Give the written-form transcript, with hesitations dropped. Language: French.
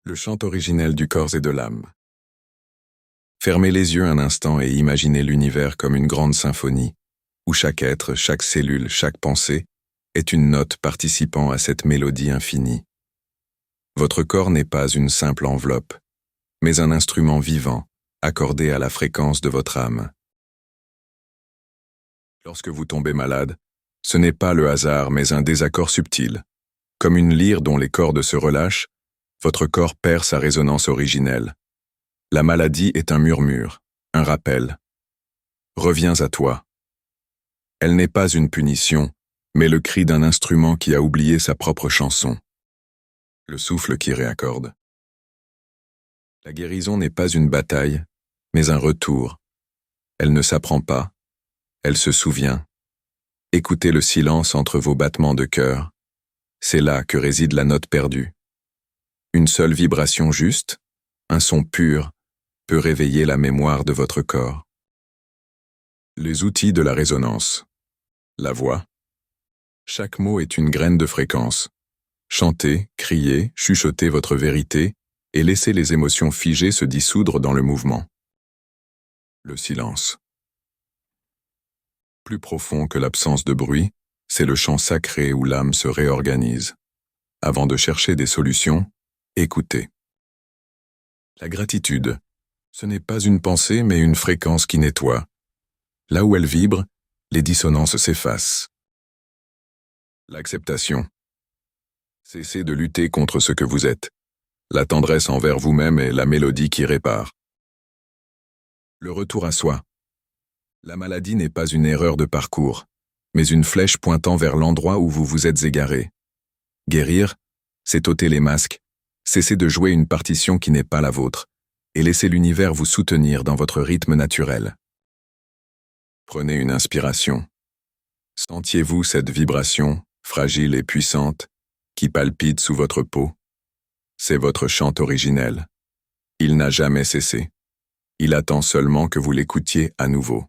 Le chant originel du corps et de l'âme. Fermez les yeux un instant et imaginez l'univers comme une grande symphonie, où chaque être, chaque cellule, chaque pensée est une note participant à cette mélodie infinie. Votre corps n'est pas une simple enveloppe, mais un instrument vivant, accordé à la fréquence de votre âme. Lorsque vous tombez malade, ce n'est pas le hasard mais un désaccord subtil. Comme une lyre dont les cordes se relâchent, votre corps perd sa résonance originelle. La maladie est un murmure, un rappel. Reviens à toi. Elle n'est pas une punition, mais le cri d'un instrument qui a oublié sa propre chanson. Le souffle qui réaccorde. La guérison n'est pas une bataille, mais un retour. Elle ne s'apprend pas, elle se souvient. Écoutez le silence entre vos battements de cœur. C'est là que réside la note perdue. Une seule vibration juste, un son pur, peut réveiller la mémoire de votre corps. Les outils de la résonance. La voix. Chaque mot est une graine de fréquence. Chantez, criez, chuchotez votre vérité et laissez les émotions figées se dissoudre dans le mouvement. Le silence. Plus profond que l'absence de bruit, c'est le chant sacré où l'âme se réorganise. Avant de chercher des solutions, écoutez. La gratitude, ce n'est pas une pensée mais une fréquence qui nettoie. Là où elle vibre, les dissonances s'effacent. L'acceptation. Cessez de lutter contre ce que vous êtes. La tendresse envers vous-même est la mélodie qui répare. Le retour à soi. La maladie n'est pas une erreur de parcours, mais une flèche pointant vers l'endroit où vous vous êtes égaré. Guérir, c'est ôter les masques, cesser de jouer une partition qui n'est pas la vôtre, et laisser l'univers vous soutenir dans votre rythme naturel. Prenez une inspiration. Sentiez-vous cette vibration, fragile et puissante, qui palpite sous votre peau? C'est votre chant originel. Il n'a jamais cessé. Il attend seulement que vous l'écoutiez à nouveau.